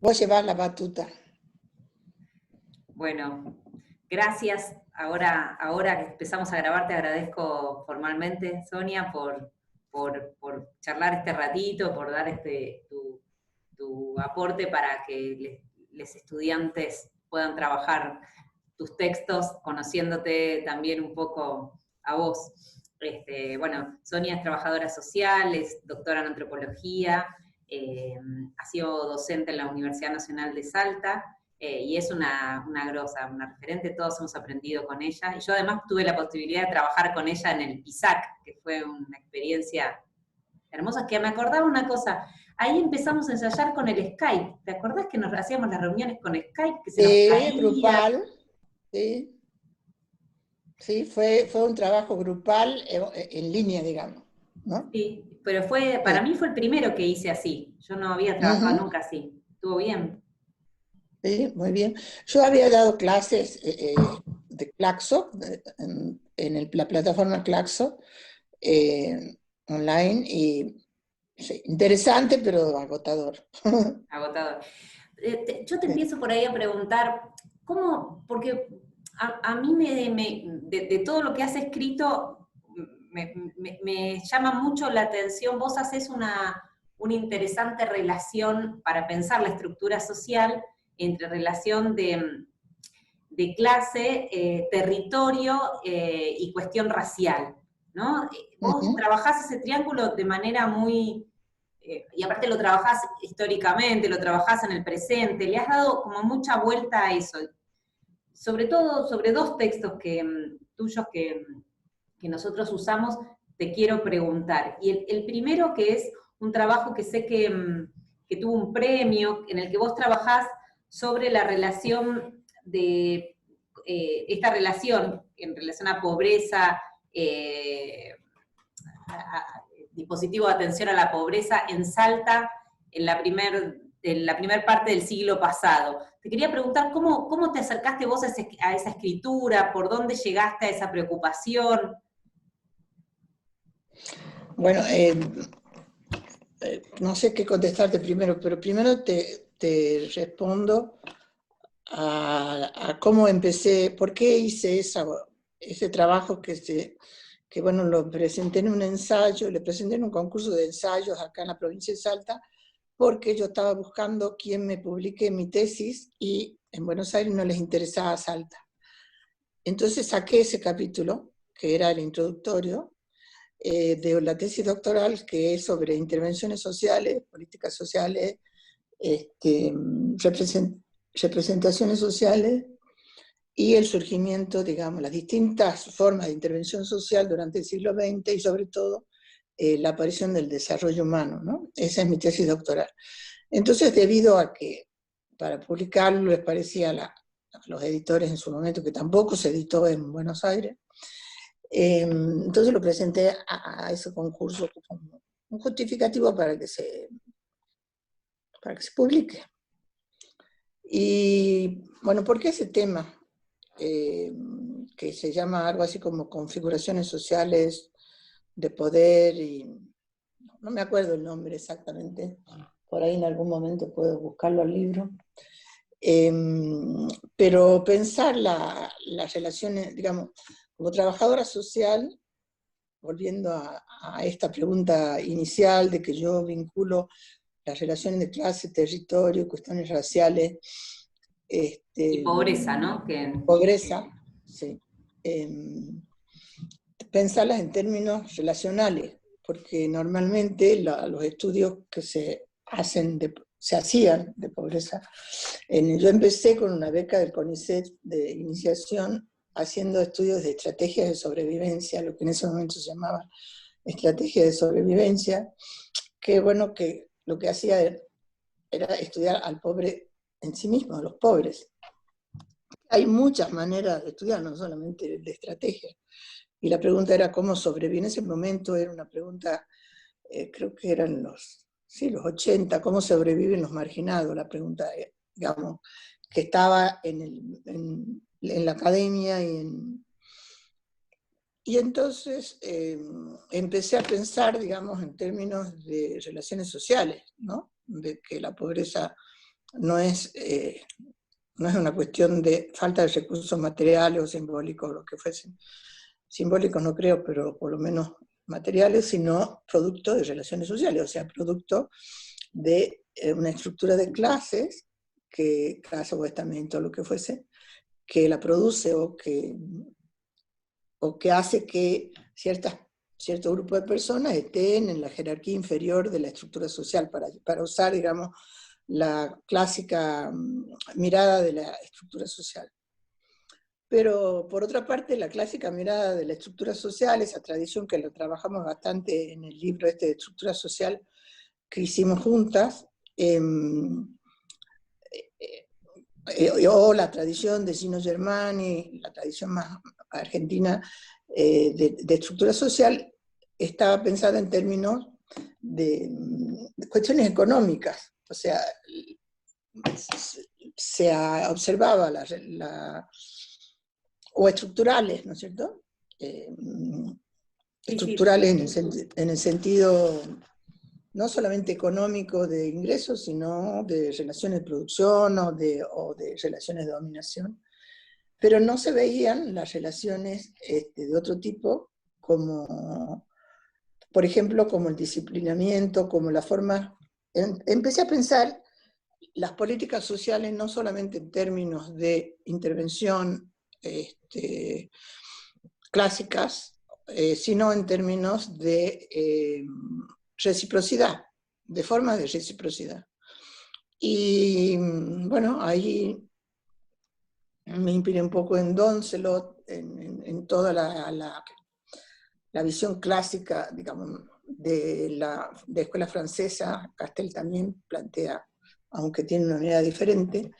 Vos llevás la batuta. Bueno, gracias. Ahora que empezamos a grabar, te agradezco formalmente, Sonia, por charlar este ratito, por dar tu aporte para que los estudiantes puedan trabajar tus textos, conociéndote también un poco a vos. Bueno, Sonia es trabajadora social, es doctora en antropología, ha sido docente en la Universidad Nacional de Salta, y es una grosa, una referente, todos hemos aprendido con ella, y yo además tuve la posibilidad de trabajar con ella en el PISAC, que fue una experiencia hermosa, que me acordaba una cosa, ahí empezamos a ensayar con el Skype, ¿te acordás que nos hacíamos las reuniones con Skype, que se nos caía? Grupal, sí. Sí, fue un trabajo grupal en línea, digamos, ¿no? Sí, pero para mí fue el primero que hice así, yo no había trabajado nunca así, estuvo bien. Sí, muy bien. Yo había dado clases de Claxo, en la plataforma Claxo, online, y sí, interesante, pero agotador. Agotador. Yo te empiezo por ahí a preguntar, ¿cómo? Porque a mí de todo lo que has escrito me llama mucho la atención, vos haces una interesante relación para pensar la estructura social entre relación de clase, territorio y cuestión racial, ¿no? Vos trabajás ese triángulo de manera muy, y aparte lo trabajás históricamente, lo trabajás en el presente, le has dado como mucha vuelta a eso. Sobre todo, sobre dos textos tuyos que nosotros usamos, te quiero preguntar. Y el primero, que es un trabajo que sé que tuvo un premio, en el que vos trabajás sobre la relación de, esta relación en relación a pobreza, dispositivo de atención a la pobreza en Salta en la primer parte del siglo pasado. Te quería preguntar cómo te acercaste vos a esa escritura, por dónde llegaste a esa preocupación. Bueno, no sé qué contestarte primero, pero primero te respondo a cómo empecé, por qué hice ese trabajo que bueno, lo presenté en un ensayo, le presenté en un concurso de ensayos acá en la provincia de Salta, porque yo estaba buscando quién me publique mi tesis y en Buenos Aires no les interesaba Salta. Entonces saqué ese capítulo, que era el introductorio, de la tesis doctoral, que es sobre intervenciones sociales, políticas sociales, representaciones sociales y el surgimiento, digamos, las distintas formas de intervención social durante el siglo XX y sobre todo la aparición del desarrollo humano, ¿no? Esa es mi tesis doctoral. Entonces, debido a que para publicarlo les parecía a los editores en su momento que tampoco se editó en Buenos Aires, entonces lo presenté a ese concurso como un justificativo para que se publique. Y bueno, ¿por qué ese tema? Que se llama algo así como configuraciones sociales de poder, y no me acuerdo el nombre exactamente, por ahí en algún momento puedo buscarlo al libro. Pero pensar las relaciones, digamos, como trabajadora social, volviendo a esta pregunta inicial de que yo vinculo las relaciones de clase, territorio, cuestiones raciales. Y pobreza, ¿no? Pobreza, sí. Pensarlas en términos relacionales, porque normalmente los estudios que se hacían de pobreza, yo empecé con una beca del CONICET de iniciación haciendo estudios de estrategias de sobrevivencia, lo que en ese momento se llamaba estrategia de sobrevivencia, que bueno, que lo que hacía era estudiar al pobre en sí mismo, a los pobres. Hay muchas maneras de estudiar, no solamente de estrategia. Y la pregunta era cómo sobrevivir. En ese momento era una pregunta, creo que eran los 80, cómo sobreviven los marginados, la pregunta, digamos, que estaba en la academia y entonces empecé a pensar, digamos, en términos de relaciones sociales, ¿no? De que la pobreza no es una cuestión de falta de recursos materiales o simbólicos, lo que fuesen. Simbólicos no creo, pero por lo menos materiales, sino producto de relaciones sociales, o sea, producto de una estructura de clases, que clase o estamento, lo que fuese, que la produce o que hace que cierto grupo de personas estén en la jerarquía inferior de la estructura social, para usar, digamos, la clásica mirada de la estructura social. Pero, por otra parte, la clásica mirada de la estructura social, esa tradición que lo trabajamos bastante en el libro de estructura social que hicimos juntas, o la tradición de Gino Germani, la tradición más argentina de estructura social, estaba pensada en términos de cuestiones económicas. O sea, se observaba o estructurales, ¿no es cierto? Estructurales en el sentido no solamente económico de ingresos, sino de relaciones de producción o de relaciones de dominación. Pero no se veían las relaciones de otro tipo, como, por ejemplo, como el disciplinamiento, como la forma... Empecé a pensar las políticas sociales no solamente en términos de intervención clásicas, sino en términos de reciprocidad, de formas de reciprocidad. Y bueno, ahí me inspiré un poco en Doncelot, en toda la visión clásica, digamos, de escuela francesa. Castel también plantea, aunque tiene una mirada diferente.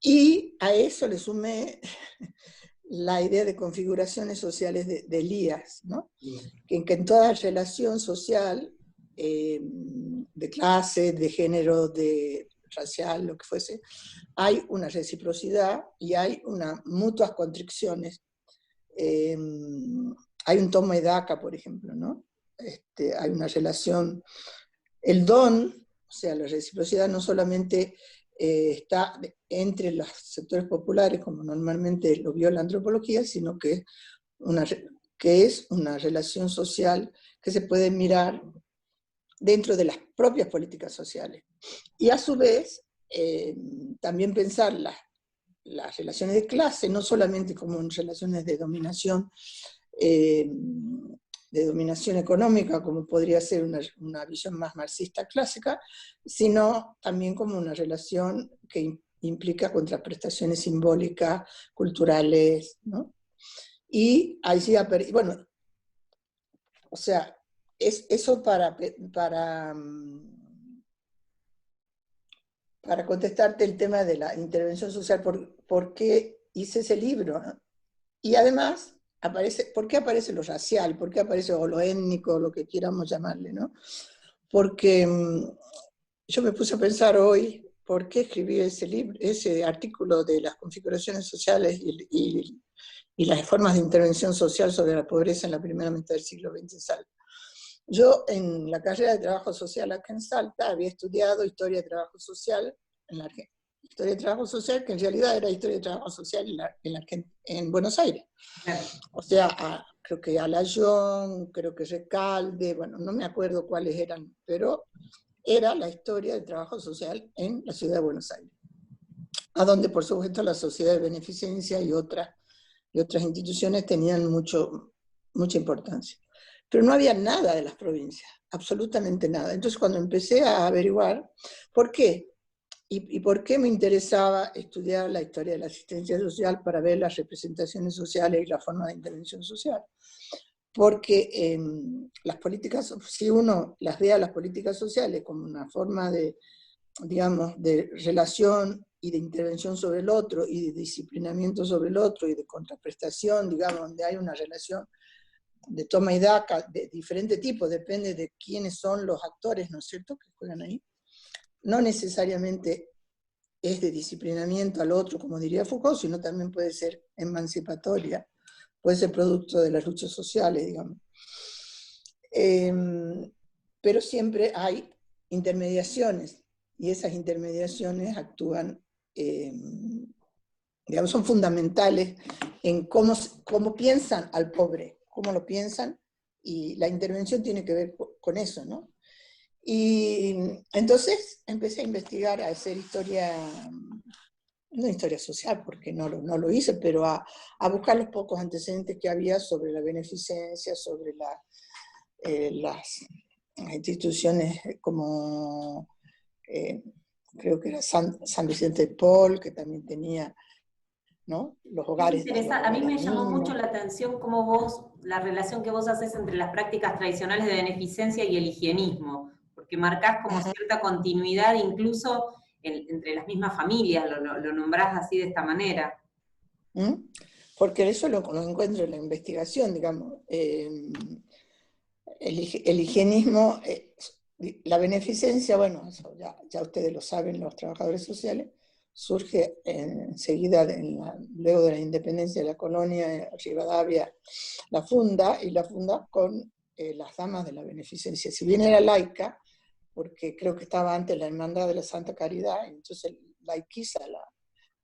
Y a eso le sumé la idea de configuraciones sociales de Elías, ¿no? Que en toda relación social, de clase, de género, de racial, lo que fuese, hay una reciprocidad y hay unas mutuas constricciones. Hay un toma y daca, por ejemplo, ¿no? Hay una relación, el don, o sea, la reciprocidad no solamente está entre los sectores populares, como normalmente lo vio la antropología, sino que es una relación social que se puede mirar dentro de las propias políticas sociales. Y a su vez, también pensar las relaciones de clase, no solamente como relaciones de dominación económica, como podría ser una visión más marxista clásica, sino también como una relación que implica contraprestaciones simbólicas, culturales, ¿no? Y ahí sí, bueno, o sea, eso para contestarte el tema de la intervención social, por qué hice ese libro, ¿no? Y además, ¿por qué aparece lo racial? ¿Por qué aparece o lo étnico, lo que quieramos llamarle, ¿no? Porque yo me puse a pensar hoy, ¿por qué escribí ese artículo de las configuraciones sociales y las formas de intervención social sobre la pobreza en la primera mitad del siglo XX en Salta? Yo en la carrera de trabajo social acá en Salta había estudiado historia de trabajo social en la Argentina. Historia de trabajo social, que en realidad era historia de trabajo social en Buenos Aires. O sea, creo que Alayón, creo que Recalde, bueno, no me acuerdo cuáles eran, pero era la historia del trabajo social en la ciudad de Buenos Aires, a donde por supuesto la sociedad de beneficencia y otras instituciones tenían mucha importancia. Pero no había nada de las provincias, absolutamente nada. Entonces cuando empecé a averiguar por qué, y por qué me interesaba estudiar la historia de la asistencia social para ver las representaciones sociales y la forma de intervención social. Porque las políticas, si uno las ve a las políticas sociales como una forma de, digamos, de relación y de intervención sobre el otro, y de disciplinamiento sobre el otro, y de contraprestación, digamos, donde hay una relación de toma y daca de diferente tipo, depende de quiénes son los actores, ¿no es cierto?, que juegan ahí. No necesariamente es de disciplinamiento al otro, como diría Foucault, sino también puede ser emancipatoria, puede ser producto de las luchas sociales, digamos. Pero siempre hay intermediaciones, y esas intermediaciones actúan, digamos, son fundamentales en cómo piensan al pobre, cómo lo piensan, y la intervención tiene que ver con eso, ¿no? Y entonces empecé a investigar, a hacer historia, no historia social, porque no lo hice, pero a buscar los pocos antecedentes que había sobre la beneficencia, sobre las instituciones como, creo que era San Vicente de Paul, que también tenía, ¿no?, los hogares de los A mí me llamó mucho niños. la atención cómo vos, la relación que vos haces entre las prácticas tradicionales de beneficencia y el higienismo, porque marcás como Ajá. cierta continuidad incluso entre las mismas familias, lo nombrás así de esta manera. ¿Mm? Porque eso lo encuentro en la investigación, digamos. El higienismo, la beneficencia, bueno, eso ya ustedes lo saben, los trabajadores sociales, surge enseguida, luego de la independencia de la colonia, Rivadavia la funda con las damas de la beneficencia. Si bien era laica, porque creo que estaba antes la Hermandad de la Santa Caridad, entonces laiquiza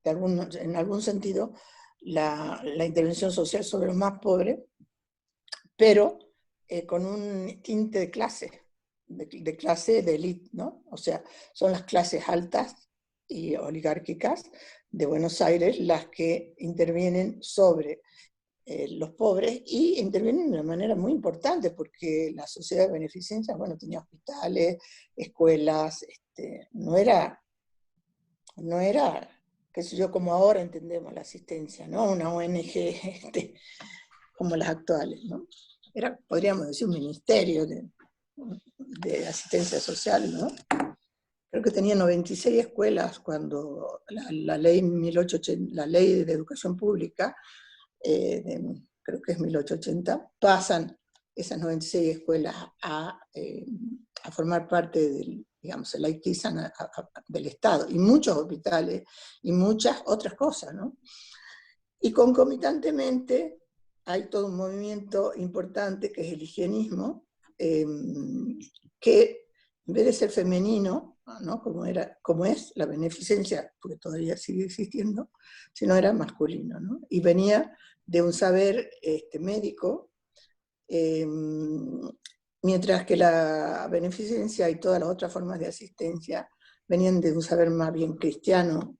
en algún sentido la intervención social sobre los más pobres, pero con un tinte de clase, de clase de élite, ¿no? O sea, son las clases altas y oligárquicas de Buenos Aires las que intervienen sobre los pobres, y intervienen de una manera muy importante, porque la sociedad de beneficencia, bueno, tenía hospitales, escuelas, no era, qué sé yo, como ahora entendemos la asistencia, ¿no? Una ONG como las actuales, ¿no? Era, podríamos decir, un ministerio de asistencia social, ¿no? Creo que tenía 96 escuelas cuando la ley 1880, la ley de educación pública, creo que es 1880, pasan esas 96 escuelas a formar parte del, digamos, se laicizan del Estado, y muchos hospitales, y muchas otras cosas, ¿no? Y concomitantemente hay todo un movimiento importante que es el higienismo, que en vez de ser femenino, ¿no?, como es la beneficencia, porque todavía sigue existiendo, sino era masculino, ¿no? Y venía de un saber médico, mientras que la beneficencia y todas las otras formas de asistencia venían de un saber más bien cristiano,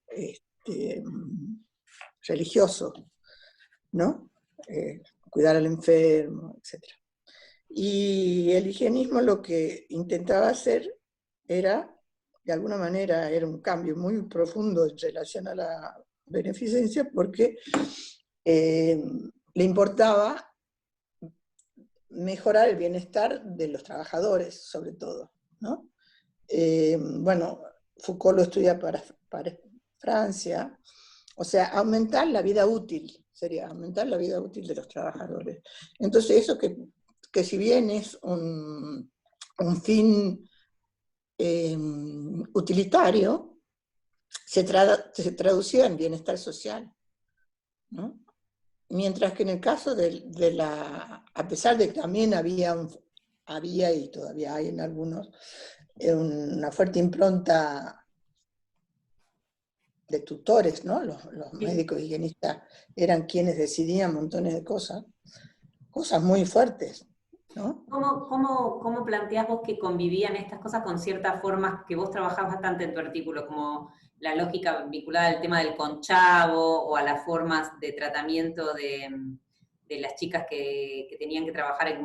religioso, ¿no? Cuidar al enfermo, etc. Y el higienismo lo que intentaba hacer era, de alguna manera, era un cambio muy profundo en relación a la beneficencia, porque le importaba mejorar el bienestar de los trabajadores, sobre todo, ¿no? Bueno, Foucault lo estudia para Francia, o sea, aumentar la vida útil, sería aumentar la vida útil de los trabajadores. Entonces eso que si bien es un fin utilitario, se traducía en bienestar social, ¿no? Mientras que en el caso a pesar de que también había y todavía hay en algunos, una fuerte impronta de tutores, ¿no? Los médicos higienistas eran quienes decidían montones de cosas muy fuertes, ¿no? ¿Cómo planteás vos que convivían estas cosas con ciertas formas que vos trabajás bastante en tu artículo, como la lógica vinculada al tema del conchavo o a las formas de tratamiento de las chicas que tenían que trabajar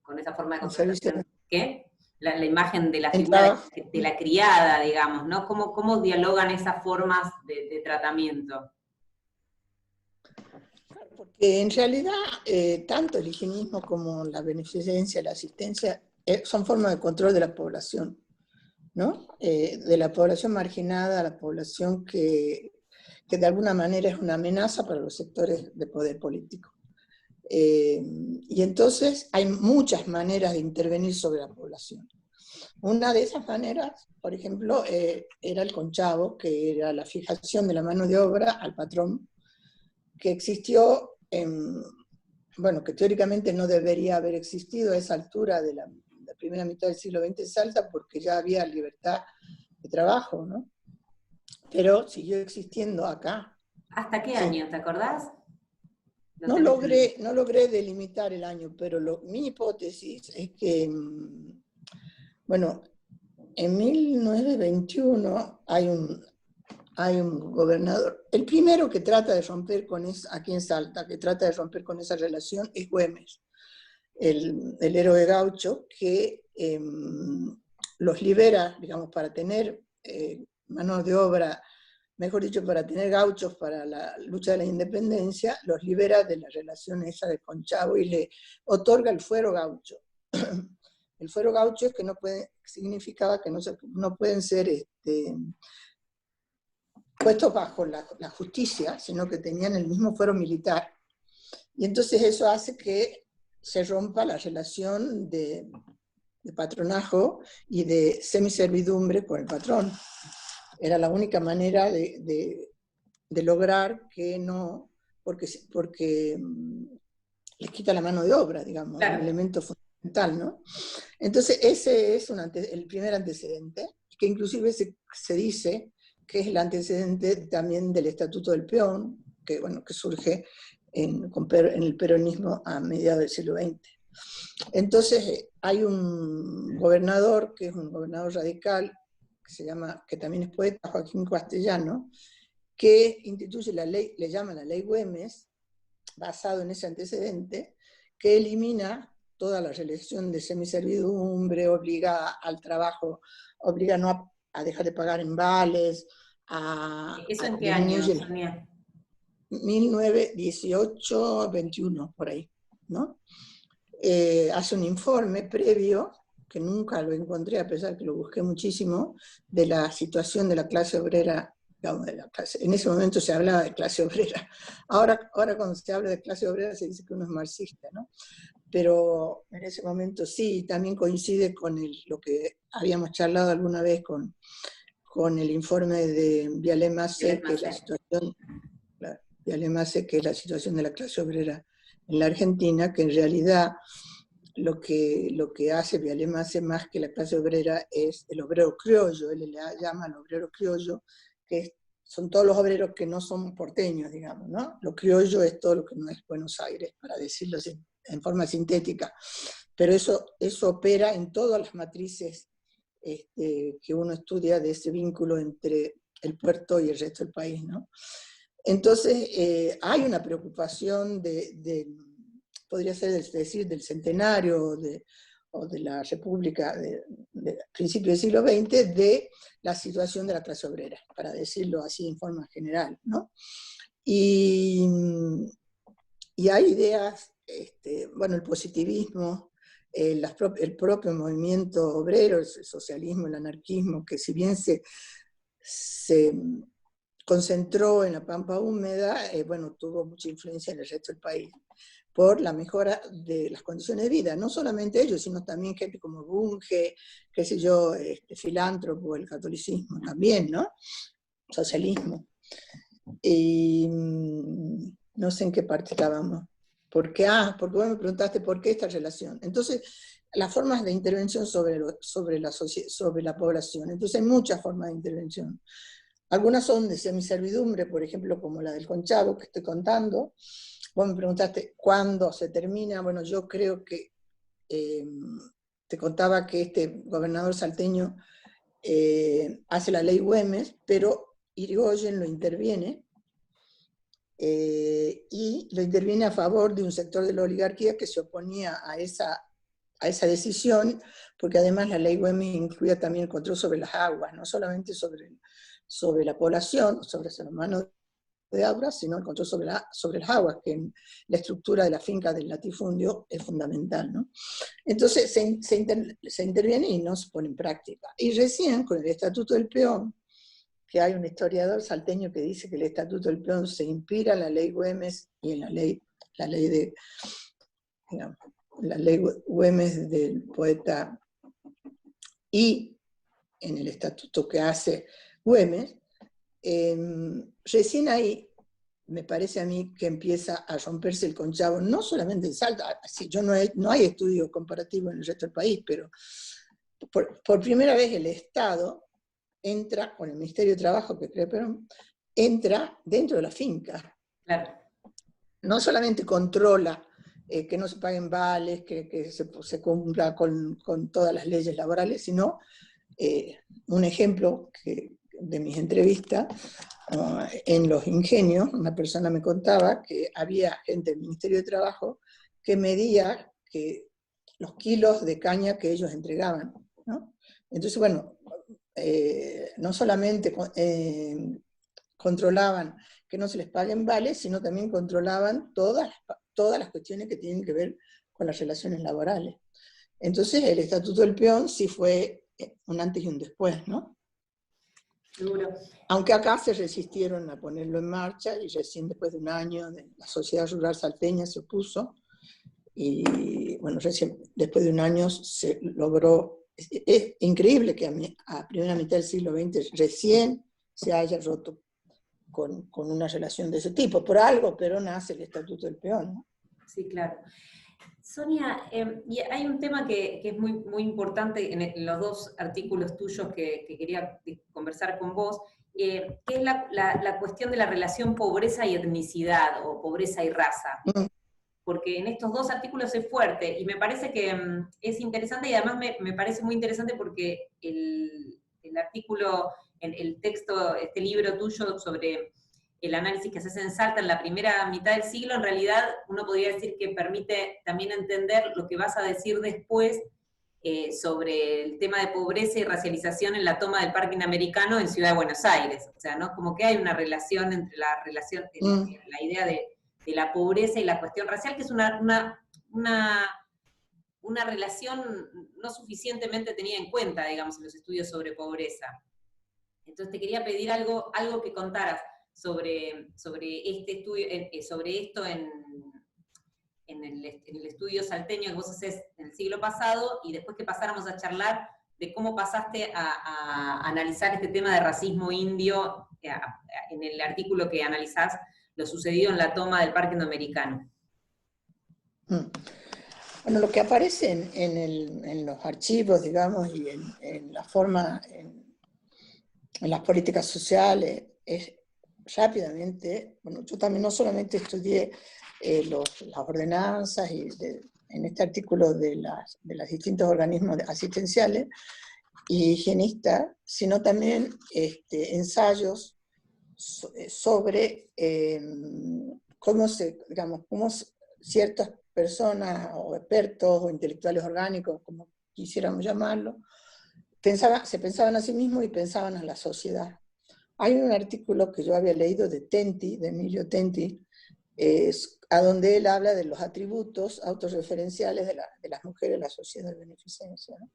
con esa forma de El servicio contratación? ¿Qué? La imagen de la figura entraba, de la criada, digamos, ¿no? ¿Cómo dialogan esas formas de tratamiento? porque en realidad tanto el higienismo como la beneficencia, la asistencia, son formas de control de la población, ¿no? De la población marginada a la población que de alguna manera es una amenaza para los sectores de poder político. Y entonces hay muchas maneras de intervenir sobre la población. Una de esas maneras, por ejemplo, era el conchavo, que era la fijación de la mano de obra al patrón, que existió, bueno, que teóricamente no debería haber existido a esa altura de primera mitad del siglo XX en Salta porque ya había libertad de trabajo, ¿no? Pero siguió existiendo acá. ¿Hasta qué Sí. año, te acordás? No logré delimitar el año, pero mi hipótesis es que, bueno, en 1921 hay un gobernador, el primero que trata de romper con aquí en Salta, que trata de romper con esa relación es Güemes, el héroe gaucho que los libera, digamos, para tener manos de obra, mejor dicho, para tener gauchos para la lucha de la independencia, los libera de la relación esa de Conchavo y le otorga el fuero gaucho. El fuero gaucho es que significaba que no pueden ser puestos bajo la justicia, sino que tenían el mismo fuero militar. Y entonces eso hace que se rompa la relación de patronajo y de semiservidumbre con el patrón. Era la única manera de lograr que no, porque les quita la mano de obra, digamos, claro. Un elemento fundamental, ¿no? Entonces ese es el primer antecedente, que inclusive se dice que es el antecedente también del Estatuto del Peón, que, bueno, que surge en el peronismo a mediados del siglo XX. Entonces hay un gobernador, que es un gobernador radical, que también es poeta, Joaquín Castellano, que instituye la ley, le llama la ley Güemes, basado en ese antecedente, que elimina toda la relación de semiservidumbre, obliga al trabajo, obliga no a dejar de pagar en vales, ¿Eso en qué año, Sonia? 1918, 21, por ahí, ¿no? Hace un informe previo, que nunca lo encontré, a pesar que lo busqué muchísimo, de la situación de la clase obrera. En ese momento se hablaba de clase obrera. Ahora cuando se habla de clase obrera se dice que uno es marxista, ¿no? Pero en ese momento sí, también coincide con lo que habíamos charlado alguna vez con el informe de Vialé Macé, que es la situación, Vialé Macé, que es la situación de la clase obrera en la Argentina, que en realidad lo que hace Vialé Macé más que la clase obrera es el obrero criollo. Él le llama al obrero criollo, que son todos los obreros que no son porteños, digamos, ¿no? Lo criollo es todo lo que no es Buenos Aires, para decirlo en forma sintética. Pero eso opera en todas las matrices que uno estudia de ese vínculo entre el puerto y el resto del país, ¿no? Entonces, hay una preocupación podría ser decir, del centenario o de la República de principios del siglo XX, de la situación de la clase obrera, para decirlo así en forma general, ¿no? Y hay ideas, bueno, el positivismo, el propio movimiento obrero, el socialismo, el anarquismo, que si bien se concentró en la Pampa Húmeda, bueno, tuvo mucha influencia en el resto del país, por la mejora de las condiciones de vida, no solamente ellos, sino también gente como Bunge, qué sé yo, filántropo, el catolicismo también, ¿no? Socialismo. Y no sé en qué parte estábamos. Porque vos me preguntaste por qué esta relación. Entonces, las formas de intervención sobre la población. Entonces, hay muchas formas de intervención. Algunas son de semiservidumbre, por ejemplo, como la del Conchavo que estoy contando. Vos me preguntaste cuándo se termina. Bueno, yo creo que te contaba que este gobernador salteño hace la ley Güemes, pero Irigoyen lo interviene, y lo interviene a favor de un sector de la oligarquía que se oponía a esa decisión, porque además la ley Güemes incluía también el control sobre las aguas, no solamente sobre la población, sobre la mano de obra, sino el control sobre las aguas, que en la estructura de la finca del latifundio es fundamental, ¿no? Entonces se interviene y no se pone en práctica. Y recién con el Estatuto del Peón, que hay un historiador salteño que dice que el Estatuto del Peón se inspira en la ley Güemes y en la ley Güemes del poeta y en el estatuto que hace Güemes, recién ahí me parece a mí que empieza a romperse el conchavo, no solamente en Salta, así, no hay estudio comparativo en el resto del país, pero por primera vez el Estado entra, con el Ministerio de Trabajo, que creo Perón, entra dentro de la finca. Claro. No solamente controla que no se paguen vales, que se cumpla con todas las leyes laborales, sino un ejemplo de mis entrevistas, en los ingenios, una persona me contaba que había gente del Ministerio de Trabajo que medía los kilos de caña que ellos entregaban, ¿no? Entonces, bueno, no solamente controlaban que no se les paguen vales, sino también controlaban todas las cuestiones que tienen que ver con las relaciones laborales. Entonces el Estatuto del Peón sí fue un antes y un después, ¿no? Seguro. Aunque acá se resistieron a ponerlo en marcha, y recién después de un año la Sociedad Rural Salteña se opuso, y bueno, recién después de un año se logró. Es increíble que a primera mitad del siglo XX recién se haya roto con una relación de ese tipo. Por algo, pero nace el Estatuto del Peón, ¿no? Sí, claro. Sonia, y hay un tema que es muy, muy importante en los dos artículos tuyos que quería conversar con vos, que es la cuestión de la relación pobreza y etnicidad, o pobreza y raza. Porque en estos dos artículos es fuerte, y me parece que es interesante, y además me parece muy interesante porque el artículo, el texto, este libro tuyo sobre el análisis que haces en Salta en la primera mitad del siglo, en realidad uno podría decir que permite también entender lo que vas a decir después sobre el tema de pobreza y racialización en la toma del Parque Interamericano en Ciudad de Buenos Aires. O sea, ¿no? Como que hay una relación entre la idea de la pobreza y la cuestión racial, que es una relación no suficientemente tenida en cuenta, digamos, en los estudios sobre pobreza. Entonces te quería pedir algo que contaras sobre este estudio, sobre esto en el estudio salteño que vos haces en el siglo pasado, y después que pasáramos a charlar de cómo pasaste a analizar este tema de racismo indio en el artículo que analizás lo sucedido en la toma del Parque Interamericano. Bueno, lo que aparece en los archivos, digamos, y en la forma, en las políticas sociales, es rápidamente. Bueno, yo también no solamente estudié las ordenanzas en este artículo de los distintos organismos asistenciales y higienistas, sino también ensayos sobre cómo ciertas personas o expertos o intelectuales orgánicos, como quisiéramos llamarlo, se pensaban a sí mismos y pensaban a la sociedad. Hay un artículo que yo había leído de Emilio Tenti, a donde él habla de los atributos autorreferenciales de las mujeres en la sociedad de beneficencia, ¿no?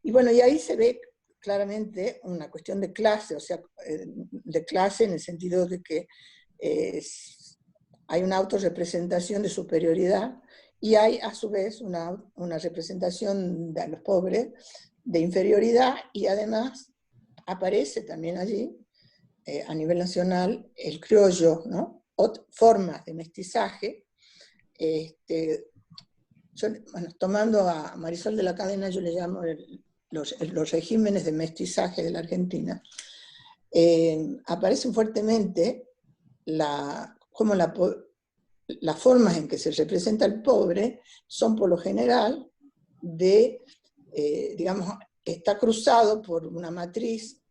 Y bueno, y ahí se ve claramente una cuestión de clase, o sea, de clase en el sentido de que hay una autorrepresentación de superioridad, y hay a su vez una representación de los pobres de inferioridad, y además aparece también allí, a nivel nacional, el criollo, ¿no? Formas de mestizaje. Tomando a Marisol de la Cadena, yo le llamo los regímenes de mestizaje de la Argentina. Aparecen fuertemente como las formas en que se representa el pobre son por lo general digamos, está cruzado por una matriz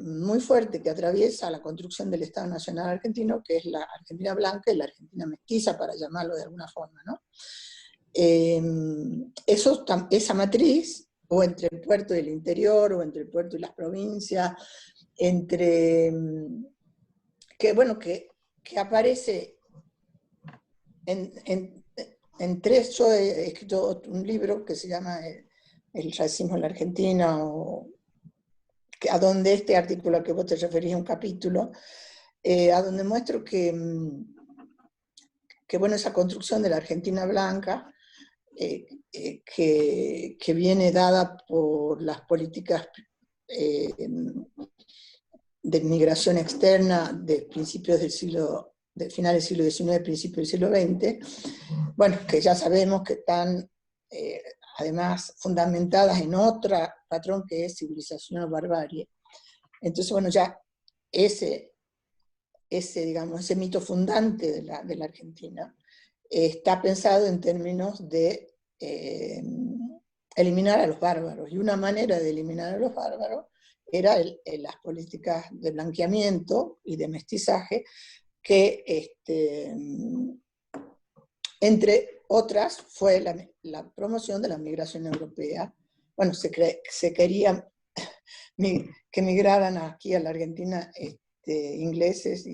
muy fuerte que atraviesa la construcción del Estado Nacional Argentino, que es la Argentina blanca y la Argentina mestiza, para llamarlo de alguna forma, ¿no? Esa matriz, o entre el puerto y el interior, o entre el puerto y las provincias, que aparece en tres. Yo he escrito un libro que se llama El racismo en la Argentina, a donde este artículo al que vos te referís es un capítulo, a donde muestro que bueno, esa construcción de la Argentina blanca, que viene dada por las políticas de migración externa de principios del siglo de finales del siglo XIX, principios del siglo XX, bueno, que ya sabemos que están además fundamentadas en otra patrón que es civilización o barbarie. Entonces, bueno, ya digamos, ese mito fundante de la Argentina está pensado en términos de eliminar a los bárbaros, y una manera de eliminar a los bárbaros era las políticas de blanqueamiento y de mestizaje que, entre otras, fue la promoción de la migración europea. Bueno, se quería que migraran aquí a la Argentina ingleses,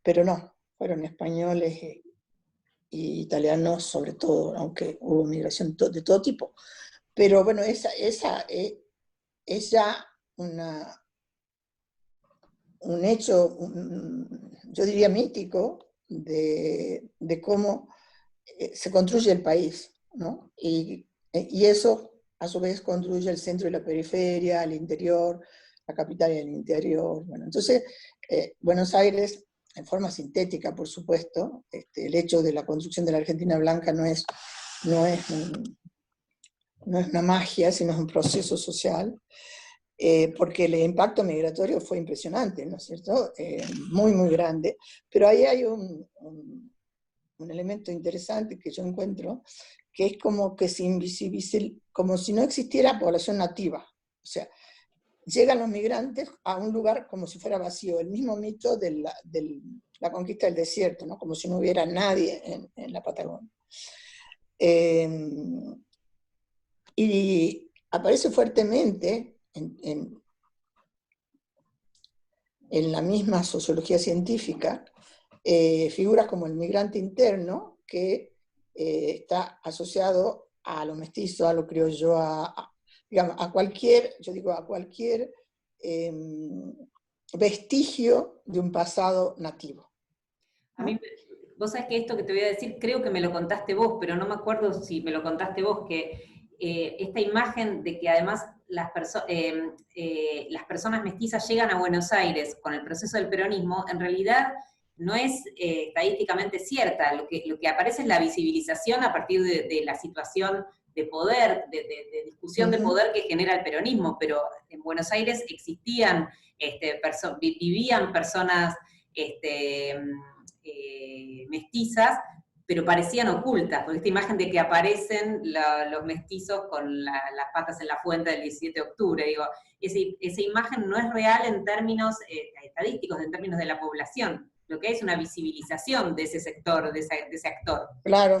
pero no, fueron españoles y italianos sobre todo, aunque hubo migración de todo tipo. Pero bueno, esa es ya un hecho, yo diría mítico, de cómo se construye el país, ¿no? Y eso a su vez construye el centro y la periferia, el interior, la capital y el interior. Bueno, entonces, Buenos Aires, en forma sintética, por supuesto, el hecho de la construcción de la Argentina Blanca no es una magia, sino es un proceso social, porque el impacto migratorio fue impresionante, ¿no es cierto? Muy, muy grande, pero ahí hay un elemento interesante que yo encuentro, que es como que se invisibiliza, como si no existiera población nativa. O sea, llegan los migrantes a un lugar como si fuera vacío, el mismo mito de la conquista del desierto, ¿no? Como si no hubiera nadie en la Patagonia. Y aparece fuertemente en la misma sociología científica figuras como el migrante interno, que está asociado a lo mestizo, a lo criollo, digamos, a cualquier vestigio de un pasado nativo, A ¿no? mí, vos sabés que esto que te voy a decir, creo que me lo contaste vos, pero no me acuerdo si me lo contaste vos, que esta imagen de que además las personas mestizas llegan a Buenos Aires con el proceso del peronismo, en realidad no es estadísticamente cierta. Lo que aparece es la visibilización a partir de la situación de poder, de discusión de poder que genera el peronismo, pero en Buenos Aires existían, vivían personas mestizas, pero parecían ocultas, porque esta imagen de que aparecen los mestizos con las patas en la fuente del 17 de octubre, digo, esa imagen no es real en términos estadísticos, en términos de la población. Lo que hay es una visibilización de ese sector, de ese actor. Claro,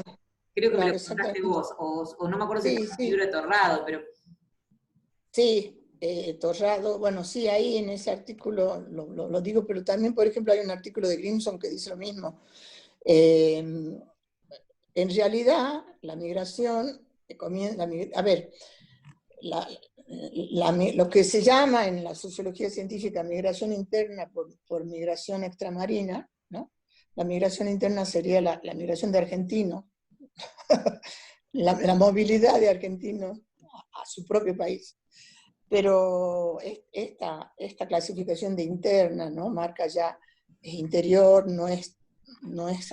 Creo que me claro, lo contaste exactamente. vos, o no me acuerdo si Sí, está en el sí, libro de Torrado, pero... sí, Torrado, bueno, sí, ahí en ese artículo lo digo, pero también, por ejemplo, hay un artículo de Grimson que dice lo mismo. En realidad, la migración comienza, a ver, lo que se llama en la sociología científica migración interna por migración extramarina, ¿no? La migración interna sería la migración de argentinos, la movilidad de argentinos a su propio país. Pero esta clasificación de interna, ¿no? Marca ya es interior, no es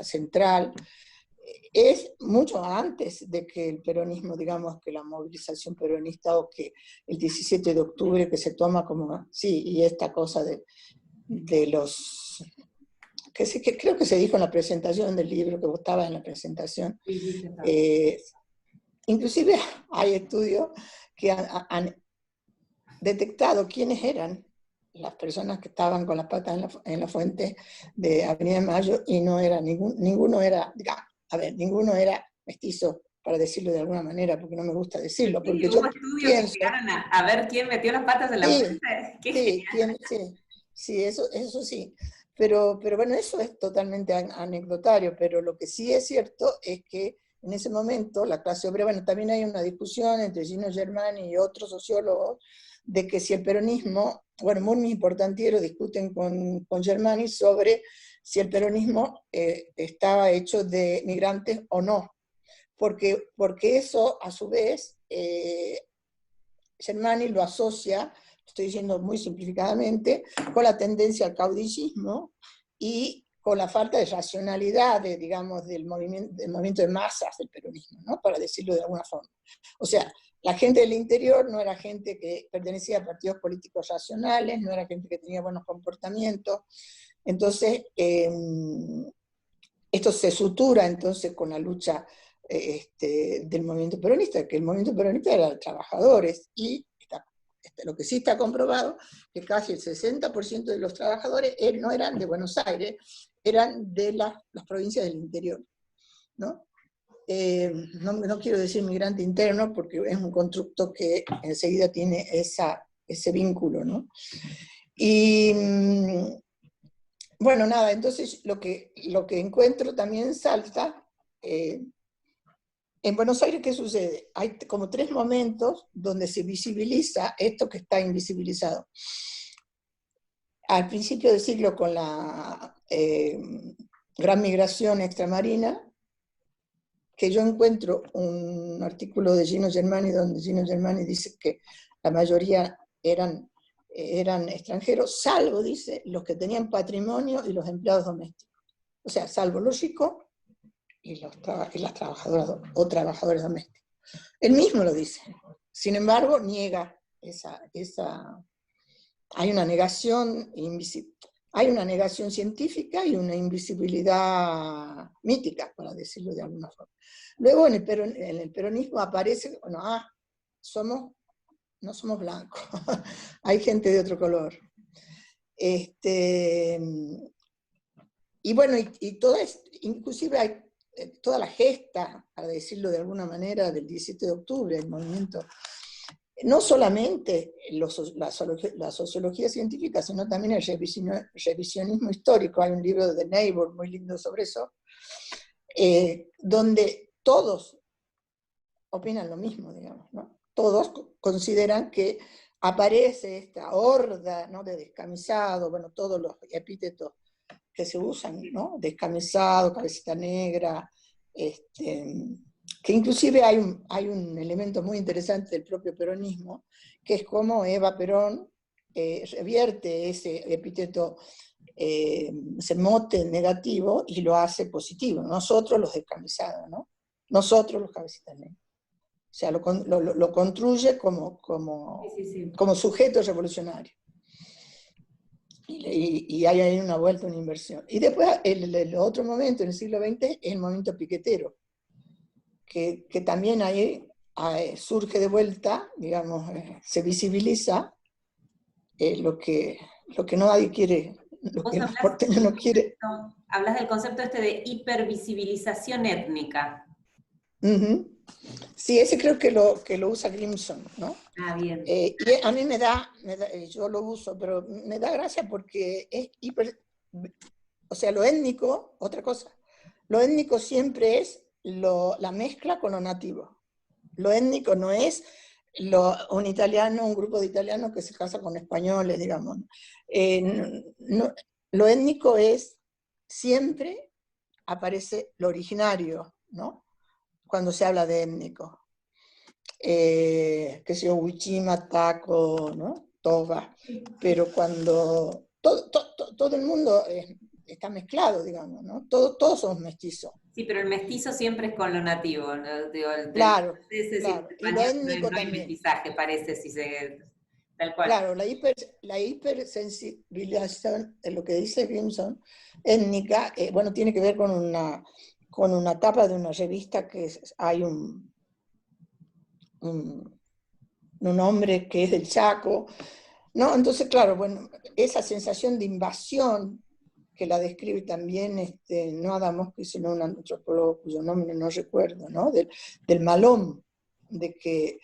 central, es mucho antes de que el peronismo, digamos, que la movilización peronista o que el 17 de octubre que se toma como, sí, y esta cosa de los, que creo que se dijo en la presentación del libro, que vos estabas en la presentación, Sí, sí, sí, inclusive hay estudios que han detectado quiénes eran las personas que estaban con las patas en la fuente de Avenida de Mayo, y no era ninguno era, ninguno era mestizo, para decirlo de alguna manera, porque no me gusta decirlo, porque Sí, yo hubo estudios que pienso, llegaron a ver quién metió las patas en la sí, fuente. Qué sí, genial. sí, eso sí, pero bueno, eso es totalmente anecdotario, pero lo que sí es cierto es que en ese momento la clase obrera, bueno, también hay una discusión entre Gino Germani y otros sociólogos, de que si el peronismo, bueno, muy importantes discuten con Germani sobre si el peronismo estaba hecho de migrantes o no, porque eso a su vez Germani lo asocia, estoy diciendo muy simplificadamente, con la tendencia al caudillismo y con la falta de racionalidad, digamos, del movimiento de masas del peronismo, ¿no? Para decirlo de alguna forma. O sea, la gente del interior no era gente que pertenecía a partidos políticos racionales, no era gente que tenía buenos comportamientos. Entonces, esto se sutura entonces con la lucha del movimiento peronista, que el movimiento peronista era de trabajadores, y lo que sí está comprobado, que casi el 60% de los trabajadores no eran de Buenos Aires, eran de las provincias del interior, ¿no? No quiero decir migrante interno, porque es un constructo que enseguida tiene ese vínculo, ¿no? Y bueno, nada, entonces lo que encuentro también en Salta, en Buenos Aires, ¿qué sucede? Hay como 3 momentos donde se visibiliza esto que está invisibilizado. Al principio del siglo, con la gran migración extramarina, que yo encuentro un artículo de Gino Germani, donde Gino Germani dice que la mayoría eran extranjeros, salvo, dice, los que tenían patrimonio y los empleados domésticos. O sea, salvo los ricos y las trabajadoras o trabajadores domésticos. Él mismo lo dice. Sin embargo, niega hay una negación científica y una invisibilidad mítica, para decirlo de alguna forma. Luego en el peronismo aparece, bueno, no somos blancos, hay gente de otro color. Y bueno, inclusive hay toda la gesta, para decirlo de alguna manera, del 17 de octubre, el movimiento, no solamente la sociología científica, sino también el revisionismo histórico. Hay un libro de Neighbor muy lindo sobre eso, donde todos opinan lo mismo, digamos, ¿no? Todos consideran que aparece esta horda, ¿no?, de descamisados, bueno, todos los epítetos que se usan, ¿no? Descamisado, cabecita negra, que inclusive hay un elemento muy interesante del propio peronismo, que es cómo Eva Perón revierte ese epíteto, ese mote negativo, y lo hace positivo. Nosotros los descamisados, ¿no? Nosotros los cabecitas negras. O sea, lo construye como sujeto revolucionario. Y hay ahí una vuelta, una inversión. Y después el otro momento, en el siglo XX, es el momento piquetero, que también ahí surge de vuelta, digamos, se visibiliza lo que nadie quiere, lo que el porteño no quiere. Hablas del concepto de hipervisibilización étnica. Sí, ese creo que lo usa Grimson, ¿no? Ah, bien. Y a mí me da, yo lo uso, pero me da gracia porque es o sea, lo étnico, otra cosa, lo étnico siempre es la mezcla con lo nativo. Lo étnico no es un italiano, un grupo de italianos que se casa con españoles, digamos. Lo étnico es, siempre aparece lo originario, ¿no? Cuando se habla de étnico. Que sea Huichima, Taco, ¿no? Toba. Pero cuando todo el mundo está mezclado, digamos, ¿no? Todos somos mestizos. Sí, pero el mestizo siempre es con lo nativo, ¿no? Digo, claro. Y lo étnico no hay mestizaje, parece, tal cual. Claro, la hipersensibilización, lo que dice Grimson, étnica, bueno, tiene que ver con una tapa de una revista que hay un hombre que es del Chaco, ¿no? Entonces, claro, bueno, esa sensación de invasión, que la describe también no Adamowski, sino un antropólogo cuyo nombre no recuerdo, ¿no? Del malón, de que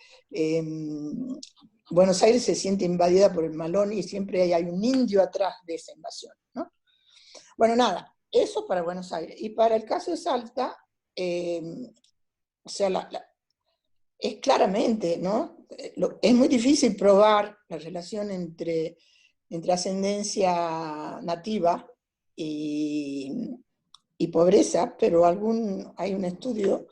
Buenos Aires se siente invadida por el malón y siempre hay un indio atrás de esa invasión, ¿no? Bueno, nada, eso para Buenos Aires. Y para el caso de Salta, o sea, es claramente, ¿no? Es muy difícil probar la relación entre ascendencia nativa y pobreza, pero hay un estudio,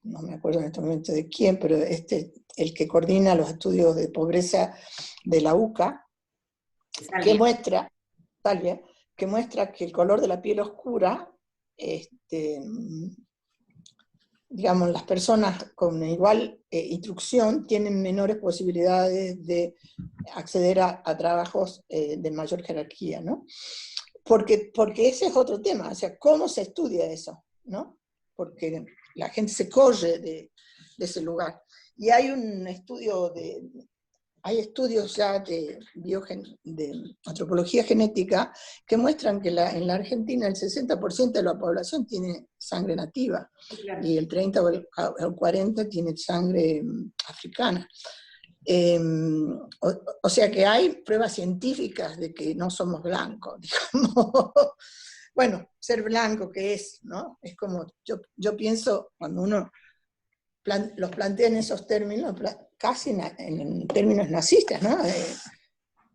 no me acuerdo en este momento de quién, pero el que coordina los estudios de pobreza de la UCA, que muestra, tal vez, que muestra que el color de la piel oscura, digamos, las personas con igual instrucción tienen menores posibilidades de acceder a trabajos de mayor jerarquía, ¿no? Porque ese es otro tema, o sea, ¿cómo se estudia eso? ¿No? Porque la gente se corre de ese lugar. Y hay un estudio hay estudios ya de antropología genética que muestran que en la Argentina el 60% de la población tiene sangre nativa, Claro. y el 30 o el 40 tiene sangre africana. O sea que hay pruebas científicas de que no somos blancos, digamos. Bueno, ser blanco, ¿qué es? ¿No? Es como, yo pienso, cuando uno los plantea en esos términos, casi en términos nazistas, ¿no?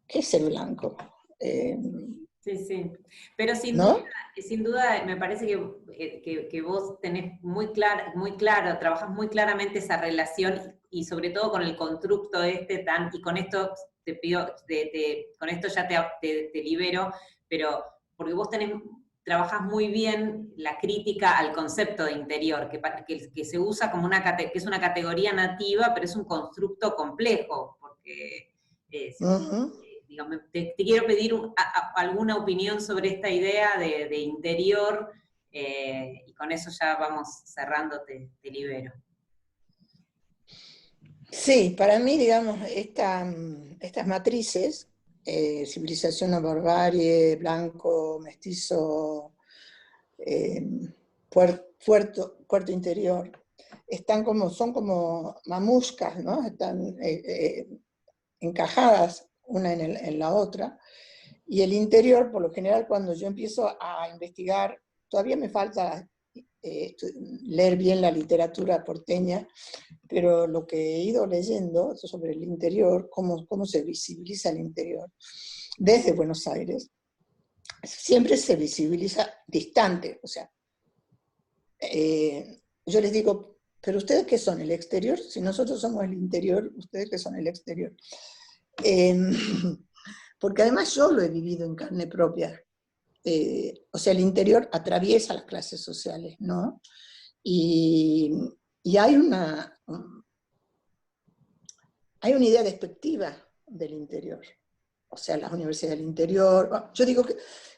¿Qué es ser blanco? Sí, sí. Pero ¿No? sin duda me parece que vos tenés muy claro, trabajás muy claramente esa relación y sobre todo con el constructo y con esto te pido, con esto ya te libero, pero porque vos trabajás muy bien la crítica al concepto de interior, que se usa como que es una categoría nativa, pero es un constructo complejo, porque digamos, te quiero pedir alguna opinión sobre esta idea de interior, y con eso ya vamos cerrando, te libero. Sí, para mí, digamos, estas matrices, civilización o barbarie, blanco, mestizo, puerto interior, son como mamuscas, ¿no? Están encajadas una en la otra. Y el interior, por lo general, cuando yo empiezo a investigar, todavía me falta leer bien la literatura porteña, pero lo que he ido leyendo sobre el interior, cómo se visibiliza el interior, desde Buenos Aires, siempre se visibiliza distante. O sea, yo les digo, pero ¿ustedes qué son? ¿El exterior? Si nosotros somos el interior, ¿ustedes qué son? El exterior. Porque además yo lo he vivido en carne propia. O sea, el interior atraviesa las clases sociales, ¿no? Y hay una idea despectiva del interior. O sea, las universidades del interior. Yo digo que,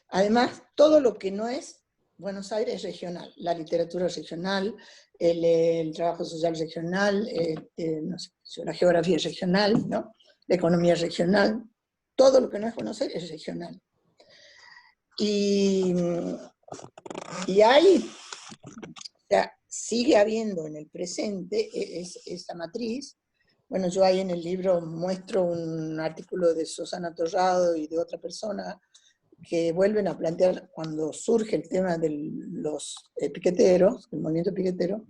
además, todo lo que no es Buenos Aires es regional. La literatura es regional, el trabajo social es regional, no sé, la geografía es regional, ¿no? La economía es regional. Todo lo que no es Buenos Aires es regional. Y hay, o sea, sigue habiendo en el presente esa matriz. Bueno, yo ahí en el libro muestro un artículo de Susana Torrado y de otra persona que vuelven a plantear, cuando surge el tema de los piqueteros, el movimiento piquetero,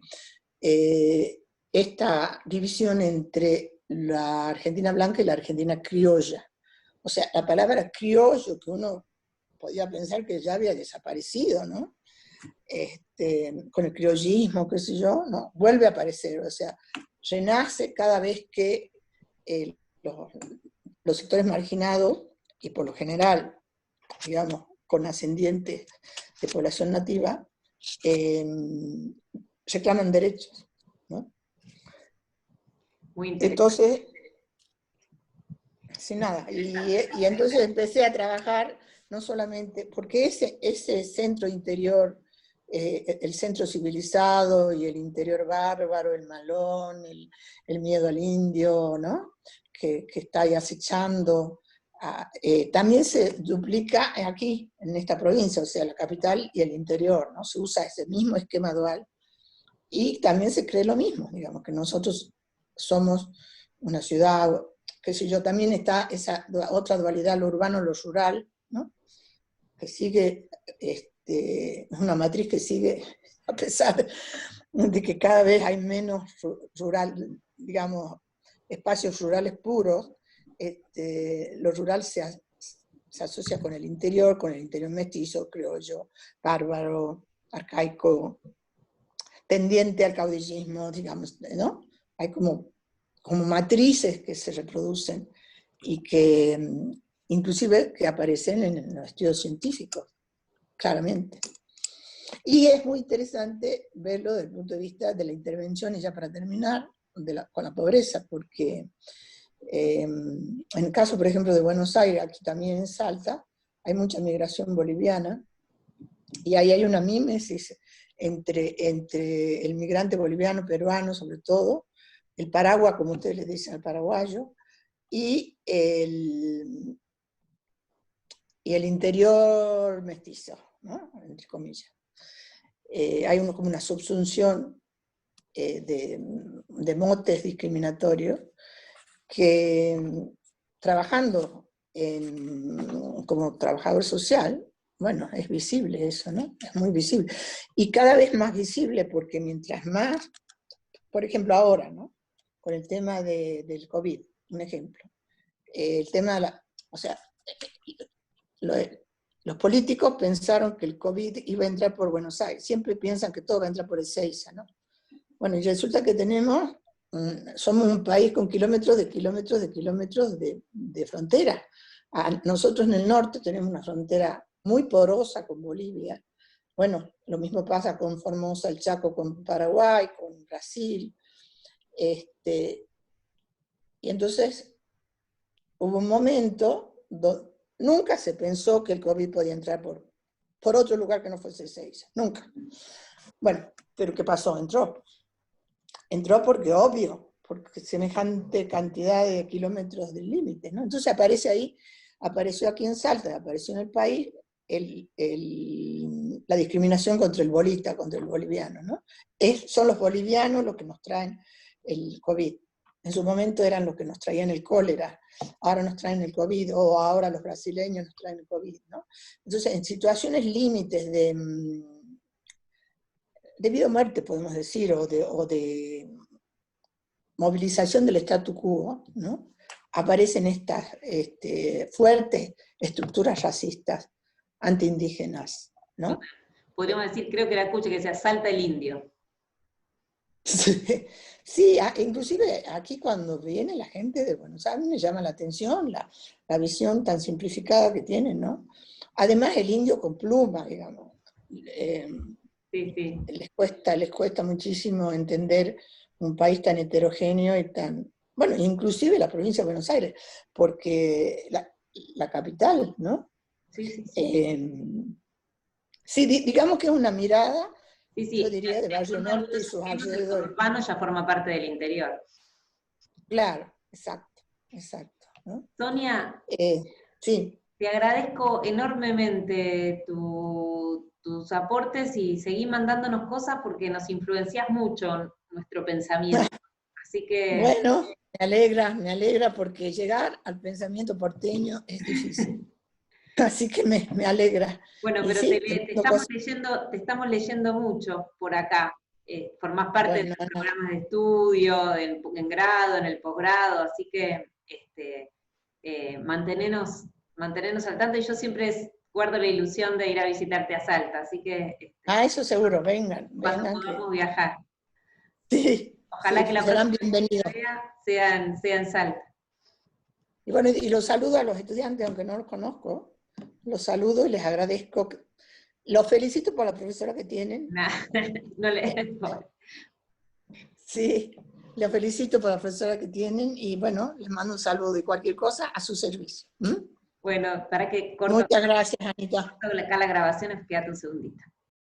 esta división entre la Argentina blanca y la Argentina criolla. O sea, la palabra criollo, que uno podía pensar que ya había desaparecido, ¿no? Con el criollismo, qué sé yo, no, vuelve a aparecer. O sea, renace cada vez que los sectores marginados, y por lo general, digamos, con ascendientes de población nativa, reclaman derechos, ¿no? Muy interesante. Entonces, sin nada, y entonces empecé a trabajar no solamente, porque ese centro interior, el centro civilizado y el interior bárbaro, el malón, el miedo al indio, ¿no? Que está ahí acechando, también se duplica aquí, en esta provincia, o sea, la capital y el interior, ¿no? Se usa ese mismo esquema dual, y también se cree lo mismo, digamos, que nosotros somos una ciudad, qué sé yo. También está esa otra dualidad, lo urbano, lo rural, ¿no? Que sigue, una matriz que sigue, a pesar de que cada vez hay menos rural, digamos, espacios rurales puros, lo rural se asocia con el interior mestizo, criollo, bárbaro, arcaico, tendiente al caudillismo, digamos, ¿no? Hay como matrices que se reproducen y que inclusive que aparecen en los estudios científicos, claramente. Y es muy interesante verlo desde el punto de vista de la intervención, y ya para terminar, con la pobreza, porque en el caso, por ejemplo, de Buenos Aires, aquí también en Salta, hay mucha migración boliviana, y ahí hay una mímesis entre el migrante boliviano, peruano sobre todo, el paragua, como ustedes le dicen al paraguayo, y el interior mestizo, ¿no? Entre comillas. Hay como una subsunción de motes discriminatorios que, trabajando como trabajador social, bueno, es visible eso, ¿no? Es muy visible. Y cada vez más visible porque mientras más, por ejemplo ahora, ¿no? Con el tema del COVID, un ejemplo. El tema de o sea, los políticos pensaron que el COVID iba a entrar por Buenos Aires. Siempre piensan que todo va a entrar por Ezeiza, ¿no? Bueno, y resulta que somos un país con kilómetros de kilómetros de kilómetros de frontera. Nosotros en el norte tenemos una frontera muy porosa con Bolivia. Bueno, lo mismo pasa con Formosa, el Chaco, con Paraguay, con Brasil. Y entonces hubo un momento donde nunca se pensó que el COVID podía entrar por otro lugar que no fuese Ezeiza. Nunca. Bueno, pero ¿qué pasó? Entró porque obvio, porque semejante cantidad de kilómetros del límite, ¿no? Entonces apareció aquí en Salta, apareció en el país la discriminación contra el bolita, contra el boliviano, ¿no? Son los bolivianos los que nos traen el COVID. En su momento eran los que nos traían el cólera, ahora nos traen el COVID, o ahora los brasileños nos traen el COVID, ¿no? Entonces, en situaciones límites de vida o muerte, podemos decir, o de movilización del statu quo, ¿no? Aparecen estas fuertes estructuras racistas antiindígenas, ¿no? Podríamos decir, creo que la escuché que se asalta el indio. Sí, inclusive aquí cuando viene la gente de Buenos Aires me llama la atención la visión tan simplificada que tienen, ¿no? Además el indio con pluma, digamos. Sí. Les cuesta muchísimo entender un país tan heterogéneo y tan, bueno, inclusive la provincia de Buenos Aires, porque la capital, ¿no? Sí. Sí, digamos que es una mirada, Sí. yo diría, de Barrio Norte y sus alrededores. El urbano ya forma parte del interior. Claro, exacto, ¿no? Sonia, sí. te agradezco enormemente tus aportes y seguí mandándonos cosas porque nos influencias mucho nuestro pensamiento. Así que... Bueno, me alegra porque llegar al pensamiento porteño es difícil. Así que me alegra. Bueno, pero sí, te estamos leyendo mucho por acá. Formás parte de los programas de estudio, en grado, en el posgrado, así que mantenernos al tanto, y yo siempre guardo la ilusión de ir a visitarte a Salta, así que... eso seguro, vengan. Cuando podamos viajar. Sí. Ojalá que la serán próxima bienvenidos. sea en Salta. Y bueno, y los saludo a los estudiantes, aunque no los conozco, los saludo y les agradezco. Los felicito por la profesora que tienen. No le... Sí, los felicito por la profesora que tienen y bueno, les mando un saludo y cualquier cosa a su servicio. Bueno, para que Muchas gracias, Anita. Acá la grabación, quédate un segundito.